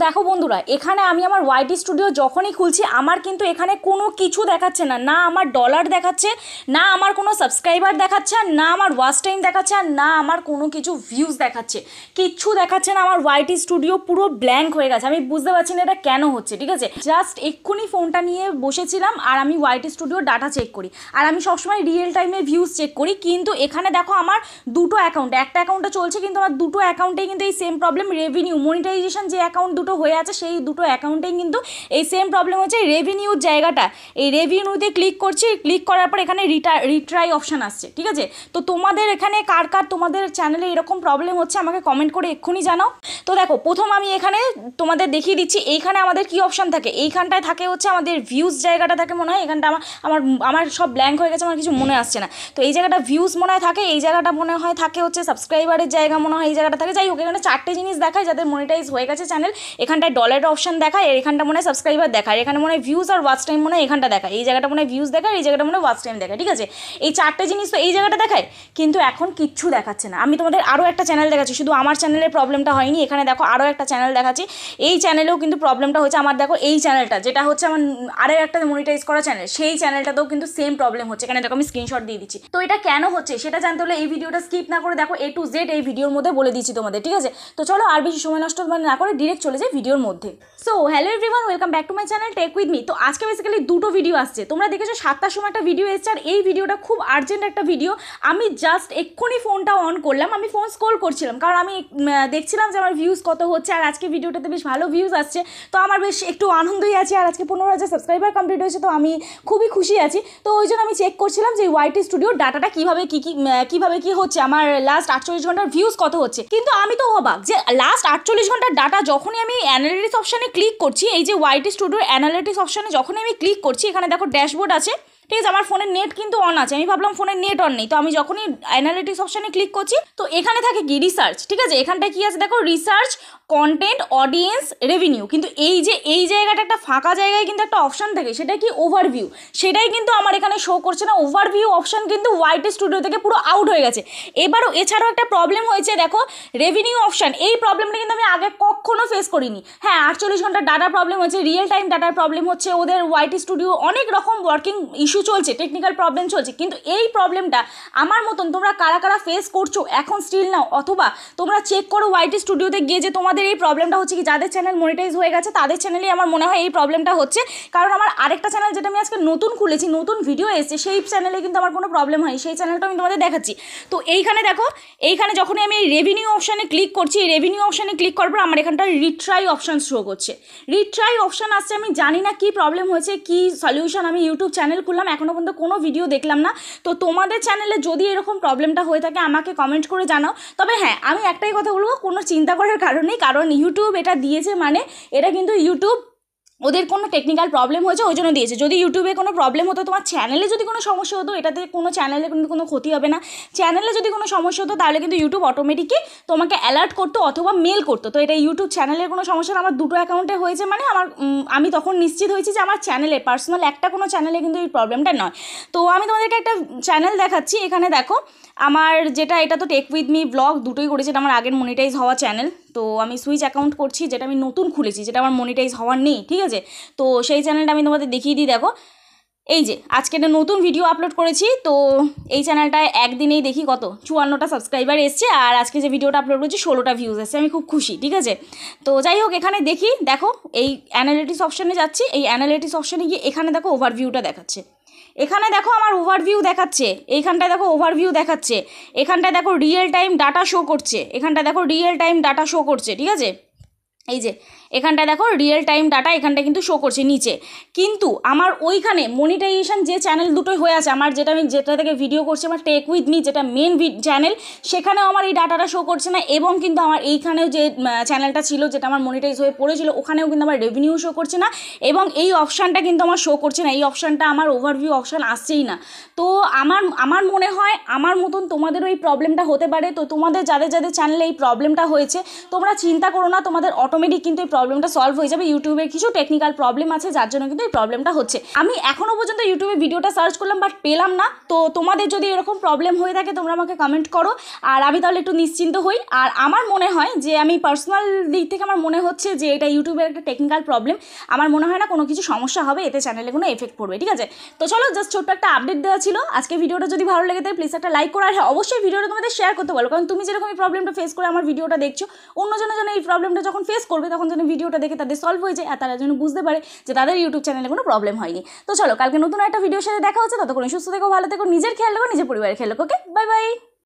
দেখো বন্ধুরা, এখানে আমি আমার ওয়াইটি স্টুডিও যখনই খুলছি আমার কিন্তু এখানে কোনো কিছু দেখাচ্ছে না, না আমার ডলার দেখাচ্ছে, না আমার কোনো সাবস্ক্রাইবার দেখাচ্ছে, আর না আমার ওয়াচ টাইম দেখাচ্ছে, আর না আমার কোনো কিছু ভিউজ দেখাচ্ছে, কিচ্ছু দেখাচ্ছে না। আমার ওয়াইটি স্টুডিও পুরো ব্ল্যাঙ্ক হয়ে গেছে। আমি বুঝতে পারছি না এটা কেন হচ্ছে। ঠিক আছে, জাস্ট এক্ষুনি ফোনটা নিয়ে বসেছিলাম আর আমি ওয়াইটি স্টুডিও ডাটা চেক করি, আর আমি সবসময় রিয়েল টাইমে ভিউজ চেক করি। কিন্তু এখানে দেখো আমার দুটো অ্যাকাউন্ট, একটা অ্যাকাউন্টে চলছে কিন্তু আমার দুটো অ্যাকাউন্টেই কিন্তু এই সেম প্রবলেম। রেভিনিউ মনিটাইজেশন যে অ্যাকাউন্ট দুটো হয়ে আছে সেই দুটো অ্যাকাউন্টেই কিন্তু এই সেম প্রবলেম হচ্ছে। রেভিনিউর জায়গাটা, এই রেভিনিউতে ক্লিক করছি, ক্লিক করার পর এখানে রিট্রাই অপশান আসছে। ঠিক আছে, তো তোমাদের এখানে কার কার তোমাদের চ্যানেলে এরকম প্রবলেম হচ্ছে আমাকে কমেন্ট করে এক্ষুনি জানাও। তো দেখো, প্রথম আমি এখানে তোমাদের দেখিয়ে দিচ্ছি এইখানে আমাদের কি অপশান থাকে। এইখানটায় থাকে হচ্ছে আমাদের ভিউজ জায়গাটা থাকে মনে হয়, এখানটা আমার আমার সব ব্ল্যাঙ্ক হয়ে গেছে, আমার কিছু মনে আসছে না। তো এই জায়গাটা ভিউজ মনে হয় থাকে, এই জায়গাটা মনে হয় থাকে হচ্ছে সাবস্ক্রাইবারের জায়গা মনে হয় এই জায়গাটা থাকে। যাই হোক, এখানে চারটে জিনিস দেখায় যাদের মনিটাইজ হয়ে গেছে চ্যানেল। এখানটায় ডলারের অপশান দেখায়, আর এখানটা মনে হয় সাবস্ক্রাইবার দেখায়, এখানে মনে হয় ভিউজ আর ওয়াচ টাইম মনে হয় এখানটা দেখায়, এই জায়গাটা মনে হয় ভিউজ দেখায়, এই জায়গাটা মনে হয় ওয়াচ টাইম দেখায়। ঠিক আছে, এই চারটে জিনিস তো এই জায়গাটা দেখায়, কিন্তু এখন কিচ্ছু দেখাচ্ছে না। আমি তোমাদের আরও একটা চ্যানেল দেখাচ্ছি, শুধু আমার চ্যানেলের প্রবলেমটা হয়নি, এখানে দেখো আরও একটা চ্যানেল দেখাচ্ছি, এই চ্যানেলেও কিন্তু প্রবলেমটা হচ্ছে। আমার দেখো এই চ্যানেলটা যেটা হচ্ছে আমার আরও একটা মনিটাইজ করা চ্যানেল, সেই চ্যানেলটাতেও কিন্তু সেম প্রবলেম হচ্ছে। এখানে দেখো আমি স্ক্রিনশট দিয়ে দিচ্ছি। তো এটা কেন হচ্ছে সেটা জানতে হলে এই ভিডিওটা স্কিপ না করে দেখো, A to Z এই ভিডিওর মধ্যে বলে দিচ্ছি তোমাদের। ঠিক আছে, তো চলো আর বেশি সময় নষ্ট না করে ডিরেক্ট চলে যাই ভিডিওর মধ্যে। So hello everyone, welcome back to my channel tech with me. তো আজকে বেসিক্যালি দুটো ভিডিও আসছে। তোমরা দেখেছো 7টার সময় একটা ভিডিও এসছে, আর এই ভিডিওটা খুব আর্জেন্ট একটা ভিডিও। আমি জাস্ট এক্ষুনি ফোনটা অন করলাম, আমি ফোন স্ক্রল করছিলাম কারণ আমি দেখছিলাম যে আমার ভিউজ কত হচ্ছে, আর আজকে ভিডিওটাতে বেশ ভালো ভিউজ আসছে। তো আমার বেশ একটু আনন্দই আছে, আর আজকে 15,000 সাবস্ক্রাইবার কমপ্লিট হয়েছে, তো আমি খুবই খুশি আছি। তো ওই জন্য আমি চেক করছিলাম যে ওয়াইটি স্টুডিওর ডাটাটা কিভাবে কি হচ্ছে, আমার লাস্ট 48 ঘন্টার ভিউজ কত হচ্ছে। কিন্তু আমি তো অবাক যে লাস্ট 48 ঘন্টার ডাটা যখনই আমি অ্যানালিটিক্স অপশানে ক্লিক করছি, এই যে ওয়াইটি স্টুডিওর অ্যানালিটিক্স অপশানে যখনই আমি ক্লিক করছি, এখানে দেখো ড্যাশবোর্ড আছে। ঠিক আছে, আমার ফোনের নেট কিন্তু অন আছে, আমি ভাবলাম ফোনের নেট অন নেই। তো আমি যখনই অ্যানালিটিক্স অপশানে ক্লিক করছি, তো এখানে থাকে কি রিসার্চ। ঠিক আছে, এখানটায় কি আছে দেখো, রিসার্চ, কন্টেন্ট, অডিয়েন্স, রেভিনিউ। কিন্তু এই জায়গাটা একটা ফাঁকা জায়গায় কিন্তু একটা অপশান থাকে, সেটা কি ওভারভিউ, সেটাই কিন্তু আমার এখানে শো করছে না। ওভারভিউ অপশান কিন্তু ওয়াইটি স্টুডিও থেকে পুরো আউট হয়ে গেছে। এছাড়াও একটা প্রবলেম হয়েছে দেখো, রেভিনিউ অপশান, এই প্রবলেমটা কিন্তু আমি আগে কখনো ফেস করিনি। হ্যাঁ, 48 ঘন্টার ডাটার প্রবলেম হচ্ছে, রিয়েল টাইম ডাটার প্রবলেম হচ্ছে, ওদের ওয়াইটি স্টুডিও অনেক রকম ওয়ার্কিং ইস্যু চলছে, টেকনিক্যাল প্রবলেম চলছে। কিন্তু এই প্রবলেমটা আমার মতন তোমরা কারা কারা ফেস করছো এখন স্টিল নাও, অথবা তোমরা চেক করো ওয়াইটি স্টুডিওতে গিয়ে যে তোমাদের এই প্রবলেমটা হচ্ছে কি। যাদের চ্যানেল মনিটাইজ হয়ে গেছে তাদের চ্যানেলেই আমার মনে হয় এই প্রবলেমটা হচ্ছে, কারণ আমার আরেকটা চ্যানেল যেটা আমি আজকে নতুন খুলেছি, নতুন ভিডিও এসেছে, সেই চ্যানেলে কিন্তু আমার কোনো প্রবলেম হয়, সেই চ্যানেলটা আমি তোমাদের দেখাচ্ছি। তো এইখানে দেখো, এইখানে যখনই আমি এই রেভিনিউ অপশানে ক্লিক করছি, এই রেভিনিউ অপশানে ক্লিক করার পর আমার এখানটা রিট্রাই অপশান শো করছে। রিট্রাই অপশান আসছে, আমি জানি না কি প্রবলেম হয়েছে, কি সলিউশন। আমি ইউটিউব চ্যানেল খুললাম, এখনও পর্যন্ত কোনো ভিডিও দেখলাম না। তো তোমাদের চ্যানেলে যদি এরকম প্রবলেমটা হয়ে থাকে আমাকে কমেন্ট করে জানাও। তবে হ্যাঁ, আমি একটাই কথা বলবো, কোনো চিন্তা করার কারণ নেই, কারণ ইউটিউব এটা দিয়েছে মানে এটা কিন্তু ইউটিউব ওদের কোনো টেকনিক্যাল প্রবলেম হয়েছে ওই জন্য দিয়েছে। যদি ইউটিউবে কোনো প্রবলেম হতো, তোমার চ্যানেলে যদি কোনো সমস্যা হতো, এটাতে কোনো চ্যানেলে কিন্তু কোনো ক্ষতি হবে না। চ্যানেলে যদি কোনো সমস্যা হতো তাহলে কিন্তু ইউটিউব অটোমেটিকই তোমাকে অ্যালার্ট করতো অথবা মেল করতো। তো এটা ইউটিউব চ্যানেলের কোনো সমস্যা না, আমার দুটো অ্যাকাউন্টে হয়েছে মানে আমি তখন নিশ্চিত হয়েছি যে আমার চ্যানেলে, পার্সোনাল একটা কোনো চ্যানেলে কিন্তু এই প্রবলেমটা নয়। তো আমি তোমাদেরকে একটা চ্যানেল দেখাচ্ছি। এখানে দেখো আমার যেটা, এটা তো টেক উইথ মি ব্লগ দুটোই করেছে, এটা আমার আগের মনিটাইজ হওয়া চ্যানেল। তো আমি সুইচ অ্যাকাউন্ট করছি, যেটা আমি নতুন খুলেছি, যেটা আমার মনিটাইজ হওয়ার নেই। ঠিক আছে, তো সেই চ্যানেলটা আমি তোমাদের দেখিয়ে দিই। দেখো, এই যে আজকে একটা নতুন ভিডিও আপলোড করেছি। তো এই চ্যানেলটায় একদিনেই দেখি কত 54টা সাবস্ক্রাইবার এসছে, আর আজকে যে ভিডিওটা আপলোড করেছি 16টা ভিউজ এসছে। আমি খুব খুশি। ঠিক আছে, তো যাই হোক, এখানে দেখি, দেখো এই অ্যানালিটিক্স অপশানে যাচ্ছি। এই অ্যানালিটিক্স অপশানে গিয়ে এখানে দেখো ওভারভিউটা দেখাচ্ছে। এখানে দেখো আমার ওভারভিউ দেখাচ্ছে, এইখানটায় দেখো ওভারভিউ দেখাচ্ছে, এখানটায় দেখো রিয়েল টাইম ডাটা শো করছে, এখানটায় দেখো রিয়েল টাইম ডাটা শো করছে। ঠিক আছে, এই যে এখানটায় দেখো রিয়েল টাইম ডাটা এখানটা কিন্তু শো করছে নিচে। কিন্তু আমার ওইখানে মনিটাইজেশন যে চ্যানেল দুটোই হয়ে আছে, আমার যেটা থেকে ভিডিও করছি, আমার টেক উইথ মি যেটা মেন চ্যানেল, সেখানেও আমার এই ডাটাটা শো করছে না। এবং কিন্তু আমার এইখানেও যে চ্যানেলটা ছিল, যেটা আমার মনিটাইজ হয়ে পড়েছিল, ওখানেও কিন্তু আমার রেভিনিউ শো করছে না, এবং এই অপশানটা কিন্তু আমার শো করছে না। এই অপশানটা আমার ওভারভিউ অপশান আসছেই না। তো আমার মনে হয় আমার মতন তোমাদেরও এই প্রবলেমটা হতে পারে। তো তোমাদের যাদের চ্যানেলে এই প্রবলেমটা হয়েছে, তোমরা চিন্তা করো না, তোমাদের অটোমেটিক কিন্তু এই প্রবলেমটা সলভ হয়ে যাবে। ইউটিউবের কিছু টেকনিক্যাল প্রবলেম আছে যার জন্য কিন্তু এই প্রবলেমটা হচ্ছে। আমি এখনও পর্যন্ত ইউটিউবে ভিডিওটা সার্চ করলাম বাট পেলাম না। তো তোমাদের যদি এরকম প্রবলেম হয়ে থাকে তোমরা আমাকে কমেন্ট করো, আর আমি তাহলে একটু নিশ্চিন্ত হই। আর আমার মনে হয় যে আমি পার্সোনাল দিক থেকে আমার মনে হচ্ছে যে এটা ইউটিউবের একটা টেকনিক্যাল প্রবলেম। আমার মনে হয় না কোনো কিছু সমস্যা হবে, এতে চ্যানেলে কোনো এফেক্ট পড়বে। ঠিক আছে, তো চলো জাস্ট ছোট্ট একটা আপডেট দেওয়া ছিল। আজকে ভিডিওটা যদি ভালো লেগে থাকে প্লিজ একটা লাইক করো, আর হ্যাঁ অবশ্যই ভিডিওটা তোমাদের শেয়ার করতে বলো, কারণ তুমি যেরকম এই প্রবলেমটা ফেস করে আমার ভিডিওটা দেখছো, অন্যজনের জন্য এই প্রবলেমটা যখন ফেস করবে তখন যেন ভিডিওটা দেখে তাদের সলভ হয়ে যায়, আর তারা যেন বুঝতে পারে যে তাদের ইউটিউব চ্যানেলে কোনো প্রবলেম হয়নি। তো চলো কালকে নতুন একটা ভিডিওর সাথে দেখা হচ্ছে, ততক্ষণ সুস্থ থেকো, ভালো থেকো, নিজের খেয়াল রাখো, নিজের পরিবারের খেয়াল রাখো। ওকে, বাই বাই।